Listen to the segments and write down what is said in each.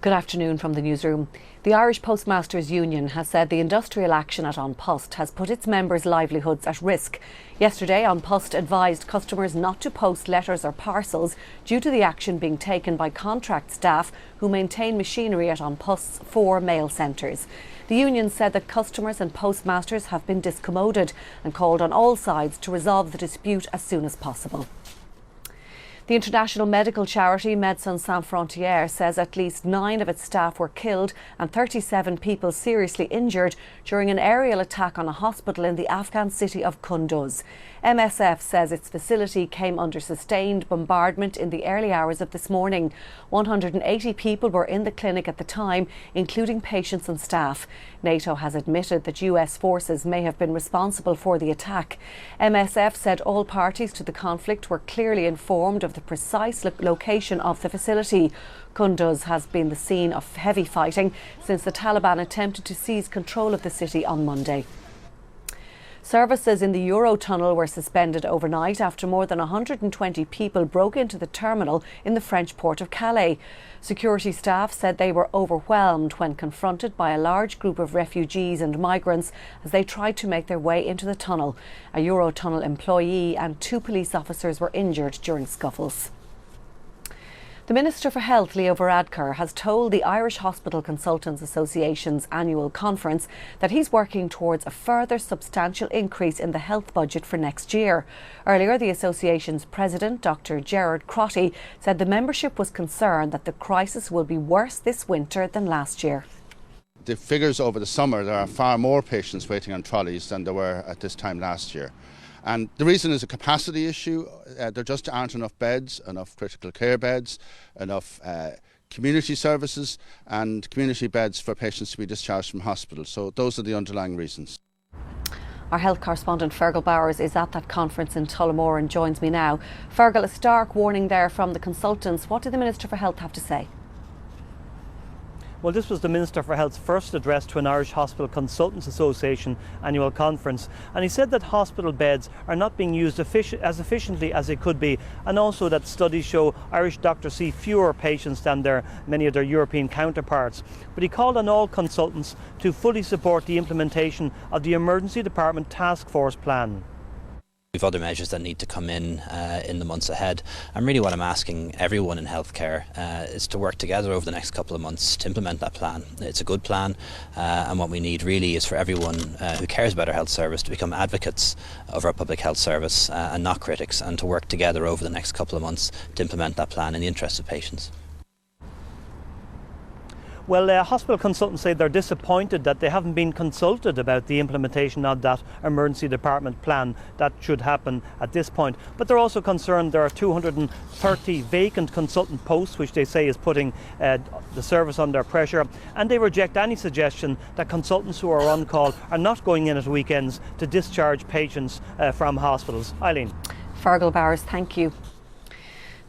Good afternoon from the newsroom. The Irish Postmasters Union has said the industrial action at An Post has put its members' livelihoods at risk. Yesterday, An Post advised customers not to post letters or parcels due to the action being taken by contract staff who maintain machinery at An Post's 4 mail centres. The union said that customers and postmasters have been discommoded and called on all sides to resolve the dispute as soon as possible. The international medical charity Médecins Sans Frontières says at least 9 of its staff were killed and 37 people seriously injured during an aerial attack on a hospital in the Afghan city of Kunduz. MSF says its facility came under sustained bombardment in the early hours of this morning. 180 people were in the clinic at the time, including patients and staff. NATO has admitted that US forces may have been responsible for the attack. MSF said all parties to the conflict were clearly informed of the precise location of the facility. Kunduz has been the scene of heavy fighting since the Taliban attempted to seize control of the city on Monday. Services in the Eurotunnel were suspended overnight after more than 120 people broke into the terminal in the French port of Calais. Security staff said they were overwhelmed when confronted by a large group of refugees and migrants as they tried to make their way into the tunnel. A Eurotunnel employee and 2 police officers were injured during scuffles. The Minister for Health, Leo Varadkar, has told the Irish Hospital Consultants Association's annual conference that he's working towards a further substantial increase in the health budget for next year. Earlier, the association's president, Dr. Gerard Crotty, said the membership was concerned that the crisis will be worse this winter than last year. The figures over the summer, there are far more patients waiting on trolleys than there were at this time last year. And the reason is a capacity issue. There just aren't enough beds, enough critical care beds, enough community services and community beds for patients to be discharged from hospital. So those are the underlying reasons. Our health correspondent Fergal Bowers is at that conference in Tullamore and joins me now. Fergal, a stark warning there from the consultants. What did the Minister for Health have to say? Well, this was the Minister for Health's first address to an Irish Hospital Consultants Association annual conference, and he said that hospital beds are not being used as efficiently as they could be, and also that studies show Irish doctors see fewer patients than many of their European counterparts. But he called on all consultants to fully support the implementation of the Emergency Department Task Force plan. We've other measures that need to come in the months ahead, and really what I'm asking everyone in healthcare is to work together over the next couple of months to implement that plan. It's a good plan, and what we need really is for everyone who cares about our health service to become advocates of our public health service and not critics, and to work together over the next couple of months to implement that plan in the interest of patients. Well, hospital consultants say they're disappointed that they haven't been consulted about the implementation of that emergency department plan that should happen at this point. But they're also concerned there are 230 vacant consultant posts, which they say is putting the service under pressure. And they reject any suggestion that consultants who are on call are not going in at weekends to discharge patients from hospitals. Eileen. Fergal Bowers, thank you.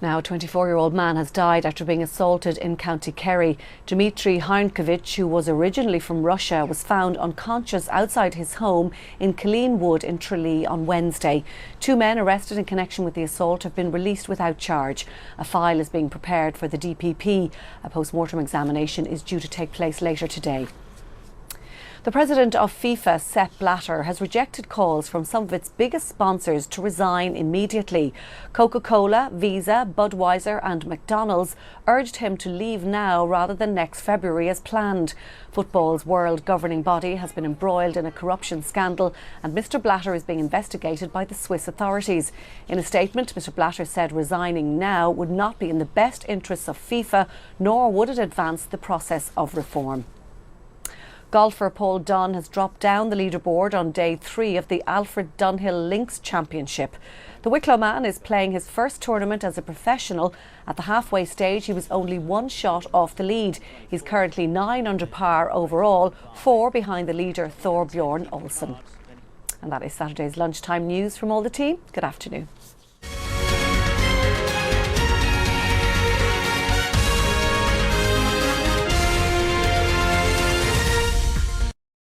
Now, a 24-year-old man has died after being assaulted in County Kerry. Dmitry Heinkovich, who was originally from Russia, was found unconscious outside his home in Killeen Wood in Tralee on Wednesday. 2 men arrested in connection with the assault have been released without charge. A file is being prepared for the DPP. A post-mortem examination is due to take place later today. The president of FIFA, Sepp Blatter, has rejected calls from some of its biggest sponsors to resign immediately. Coca-Cola, Visa, Budweiser and McDonald's urged him to leave now rather than next February as planned. Football's world governing body has been embroiled in a corruption scandal, and Mr Blatter is being investigated by the Swiss authorities. In a statement, Mr Blatter said resigning now would not be in the best interests of FIFA, nor would it advance the process of reform. Golfer Paul Dunne has dropped down the leaderboard on day 3 of the Alfred Dunhill Links Championship. The Wicklow man is playing his first tournament as a professional. At the halfway stage, he was only 1 shot off the lead. He's currently 9 under par overall, 4 behind the leader Thorbjorn Olsen. And that is Saturday's lunchtime news from all the team. Good afternoon.